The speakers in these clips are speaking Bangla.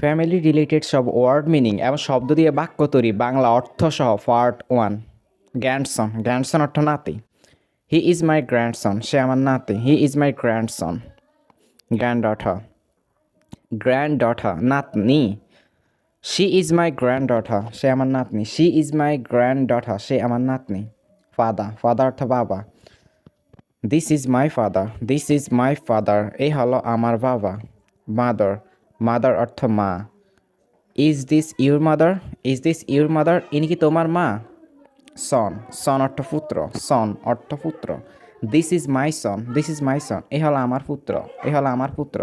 ফ্যামিলি রিলেটেড সব ওয়ার্ড মিনিং এবং শব্দ দিয়ে বাক্য তৈরি বাংলা অর্থ সহ পার্ট 1। গ্র্যান্ডসন, গ্র্যান্ডসন অর্থ নাতি। হি ইজ মাই গ্র্যান্ডসন, সে আমার নাতি। হি ইজ মাই গ্র্যান্ডসন। গ্র্যান্ডডটার, গ্র্যান্ডডটার নাতনি। শি ইজ মাই গ্র্যান্ডডটার, সে আমার নাতনি। শি ইজ মাই গ্র্যান্ডডটার, সে আমার নাতনি। ফাদার, ফাদার অর্থ বাবা। This is my father, this is my father, এই হলো আমার বাবা। মাদার, মাদার অর্থ মা। Is this your mother, is this your mother, ইনি কি তোমার মা? সন, সন অর্থ পুত্র। সন অর্থ পুত্র। This is my son, this is my son, এ হলো আমার পুত্র, এ হলো আমার পুত্র।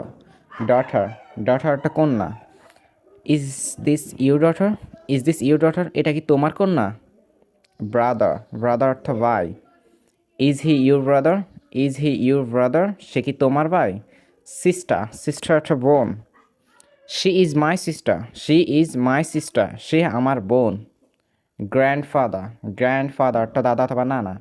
ডটার, ডটার অর্থ কন্যা। Is this your daughter, is this your daughter, এটা কি তোমার কন্যা? ব্রাদার, ব্রাদার অর্থ ভাই। Is he your brother, is he your brother, সে কি তোমার ভাই? সিস্টার, সিস্টার অর্থ বোন। She is my sister, she is my sister, সে আমার বোন। গ্র্যান্ডফাদার, গ্র্যান্ডফাদার অর্থ দাদা অথবা নানা।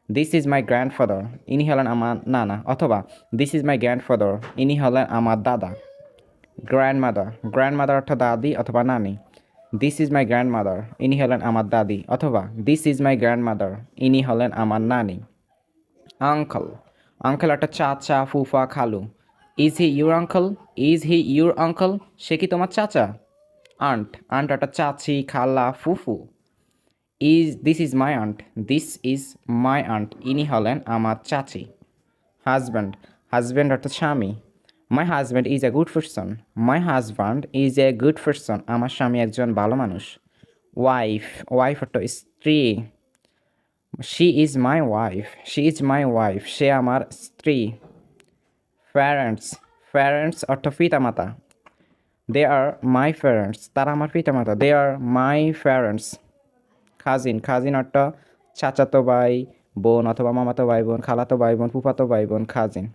দিস ইজ মাই গ্র্যান্ডফাদার, ইনি হলেন আমার নানা, অথবা দিস ইজ মাই গ্র্যান্ডফাদার, ইনি হলেন আমার দাদা। গ্র্যান্ডমাদার, গ্র্যান্ডমাদার অর্থ দাদি অথবা নানি। দিস ইজ মাই গ্র্যান্ডমাদার, ইনি হলেন আমার দাদি, অথবা দিস ইজ মাই গ্র্যান্ডমাদার, ইনি হলেন আমার নানি। আঙ্কল, আঙ্কেল অর্থ চাচা, ফুফা, খালু। Is he your uncle, is he your uncle, সে কি তোমার চাচা? আন্ট, আন্ট অর্থ চাচি, খালা, ফুফু। This is my aunt, this is my aunt, ইনি হলেন আমার চাচি। হাজব্যান্ড, হাজব্যান্ড অর্থ স্বামী। My husband is a good person, my husband is a good person, আমার স্বামী একজন ভালো মানুষ। ওয়াইফ, ওয়াইফ অর্থ স্ত্রী। She is my wife, she is my wife, সে আমার স্ত্রী। প্যারেন্টস, প্যারেন্টস অর্থ পিতামাতা। দে আর মাই প্যারেন্টস, তারা আমার পিতামাতা। দে আর মাই প্যারেন্টস। কাজিন, কাজিন অর্থ চাচাতো ভাই বোন অথবা মামাতো ভাই বোন, খালাতো ভাই বোন, ফুফাতো ভাই বোন, cousin.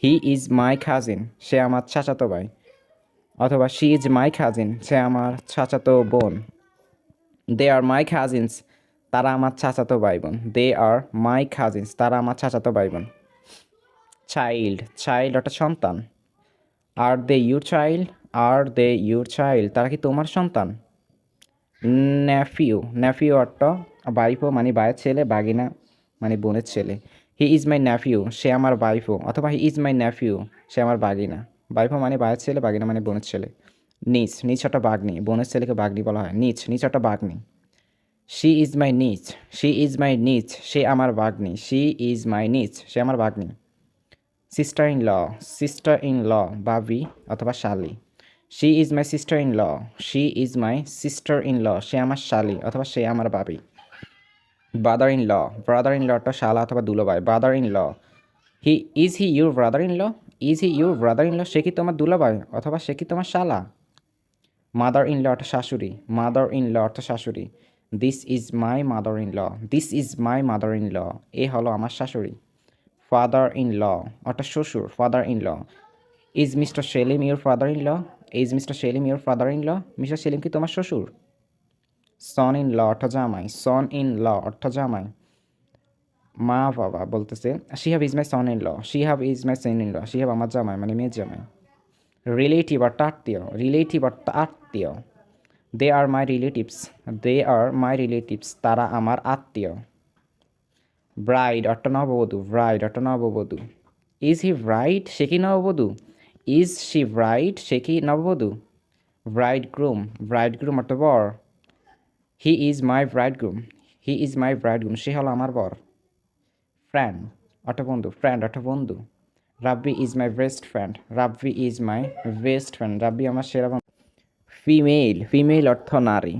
He is my cousin, সে আমার চাচাতো ভাই, অথবা শি ইজ মাই কাজিন, সে আমার চাচাতো বোন। দে আর মাই কাজিনস, তারা আমার চাচাতো ভাই বোন। দে আর মাই কাজিনস, তারা আমার চাচাতো ভাই বোন। চাইল্ড, চাইল্ড অর্থ সন্তান। Are they your child, are they your child, তারা কি তোমার সন্তান? নেফিউ, নেফিউ অর্থ ভাইপো মানে ভাইয়ের ছেলে, বাগিনা মানে বোনের ছেলে। হি ইজ মাই নেফিউ, সে আমার ভাইপো, অথবা হি ইজ মাই নেফিউ, সে আমার বাগিনা। ভাইপো মানে ভাইয়ের ছেলে, বাগিনা মানে বোনের ছেলে। নিচ, নিচ একটা বাগনি, বোনের ছেলেকে বাগনি বলা হয়। নিচ, নিচ একটা বাগনি। শি ইজ মাই নিচ, শি ইজ মাই নিচ, সে আমার বাগনি। শি ইজ মাই নিচ, সে আমার বাগনি। Sister in law, sister in law ভাবি অথবা শালি। She is my sister in law, she is my sister in law, সে আমার শালি অথবা সে আমার ভাবি। Brother in law, brother in লটা শালা অথবা দুলোভাই। Brother in law, he your brother in law, is he your brother in law, সে কি তোমার দুলাভাই অথবা সে কি তোমার শালা। মাদার ইন ল অর্থ শাশুড়ি, মাদার ইন ল অর্থ শাশুড়ি। This is my mother in law, this is my mother in law, এ হলো আমার শাশুড়ি। ফাদার ইন ল অর্থাৎ শ্বশুর, father in law. Is mister Selim your father in law, is mister Selim your father in law, mister Selim কি তোমার শ্বশুর? সন ইন ল অর্থ জামাই, সন ইন ল অর্থ জামাই। মা বাবা বলতেছে Shihab is my son in law, Shihab is my son in law, Shihab আমার জামাই মানে মেয়ের জামাই। রিলেটিভ অর্থ আত্মীয়, রিলেটিভ অর্থ আত্মীয়। দে আর মাই রিলেটিভস, দে আর মাই রিলেটিভস, তারা আমার আত্মীয়। ব্রাইড অর্থ নববধূ, ব্রাইড অর্থ নববধূ। ইজ হি ব্রাইড, সে কি নববধূ? ইজ শি ব্রাইড, সে কি নববধূ? ব্রাইড গ্রুম, ব্রাইড গ্রুম অর্থ বর। He is my bridegroom, he is my bridegroom, সে হলো আমার বর। ফ্রেন্ড অর্থ বন্ধু, ফ্রেন্ড অর্থ বন্ধু। Rabbi is my best friend, Rabbi is my best friend, Rabbi আমার সেরা বন্ধু। ফিমেল, ফিমেল অর্থ নারী।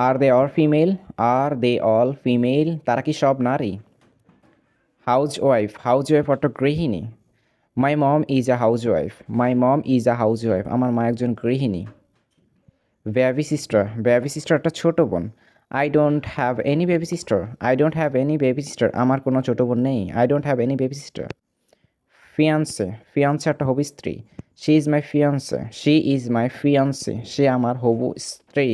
Are they all female, are they all female, তারা কি সব নারী? হাউজ ওয়াইফ, হাউজ ওয়াইফ অর্থ গৃহিণী। My mom is a housewife, my mom is a housewife, আমার মা একজন গৃহিণী। বেবি সিস্টার, বেবি সিস্টার একটা ছোটো বোন। I don't have any baby sister, I don't have any baby sister, আমার কোনো ছোটো বোন নেই। I don't have any baby sister. Fiancee, fiancee একটা হবু স্ত্রী। She is my fiancee, she is my fiancee, সে আমার হবু স্ত্রী।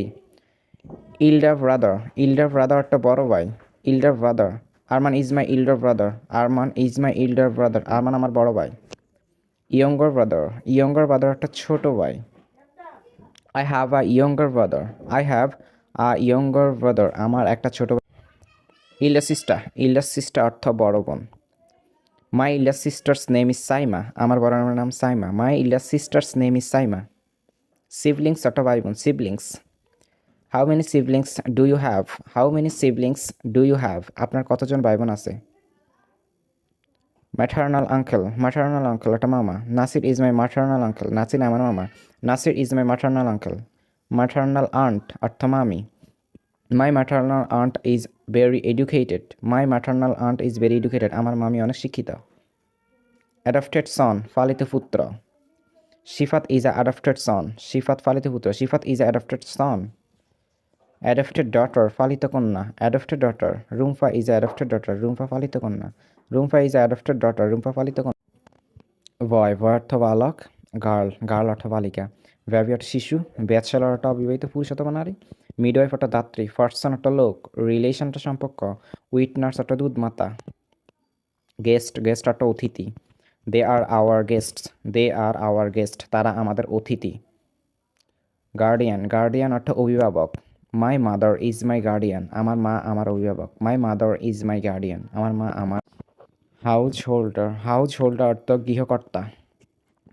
ইল্ডার ব্রাদার, ইল্ডার ব্রাদার একটা বড় ভাই। Elder brother, Arman is my elder brother, Arman is my elder brother, Arman আমার বড় ভাই। ইয়ঙ্গার ব্রাদার, ইয়ঙ্গার ব্রাদার একটা ছোটো ভাই। I have a younger brother. I have a younger brother. আমার একটা ছোট elder sister. elder sister অর্থ বড় বোন। My elder sister's name is Saima. আমার বড় বোনের নাম Saima. My elder sister's name is Saima. Siblings অর্থ ভাই বোন। siblings. How many siblings do you have? How many siblings do you have? আপনার কতজন ভাই বোন আছে? Maternal uncle. Maternal uncle অর্থ মামা। Nasir is my maternal uncle. Nasir আমার মামা। Nasir is my maternal uncle. Maternal aunt অর্থ মামি। My maternal aunt is very educated. My maternal aunt is very educated. আমার মামি অনেক শিক্ষিত। Adopted son পালিত পুত্র। Shifat is a adopted son. Shifat পালিত পুত্র। Shifat is a adopted son. Adopted daughter পালিত কন্যা। Adopted daughter. Rumfa is a adopted daughter. Rumfa পালিত কন্যা। Rumfa is a adopted daughter. Rumfa পালিত কন্যা। Boy অর্থ বালক। গার্ল গার্ল অর্থ বালিকা। Baby অর্থ শিশু। ব্যাচেলর অর্থ অবিবাহিত পুরুষ অথবা নারী। মিডওয়াইফ অর্থ দাত্রী। পার্সন অর্থ লোক। রিলেশন অর্থ সম্পর্ক। উইটনার্স অর্থ দুধমাতা। গেস্ট গেস্ট অর্থ অতিথি। They are our guests. They are our guest তারা আমাদের অতিথি। গার্ডিয়ান গার্ডিয়ান অর্থ অভিভাবক। My mother is my guardian আমার মা আমার অভিভাবক। My mother is my guardian আমার মা আমার। হাউজ হোল্ডার হাউজ হোল্ডার অর্থ গৃহকর্তা।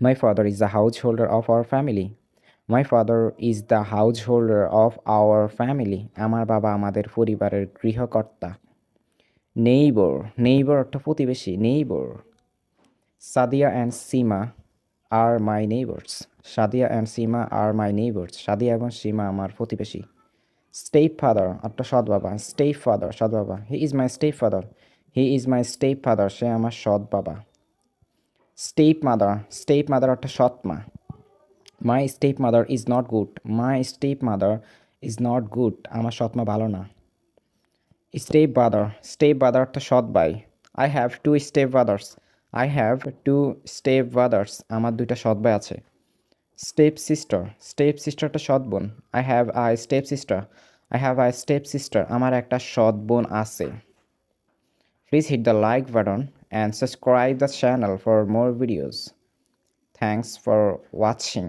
My father is the householder of our family. My father is the householder of our family আমার বাবা আমাদের পরিবারের গৃহকর্তা। নেইবর নেইবর অর্থ প্রতিবেশী। Neighbour. Sadia and Seema are my neighbours. Sadia and Seema are my neighbours Sadia এবং সীমা আমার প্রতিবেশী। স্টেপ ফাদার অর্থ সৎ বাবা। স্টেপ ফাদার সৎ বাবা। He is my stepfather. He is my stepfather সে আমার সৎ বাবা। স্টেপ মাদার অর্থ সৎ মা। My stepmother is not good. My stepmother is not good আমার সৎ মা ভালো না। স্টেপ ব্রাদার অর্থ সৎ ভাই। I have to step brothers. I have to step brothers আমার দুইটা সৎ ভাই আছে। স্টেপ সিস্টার একটা সৎ বোন। I have a step sister আমার একটা সৎ বোন আছে। Please hit the like button and subscribe the channel for more videos. Thanks for watching.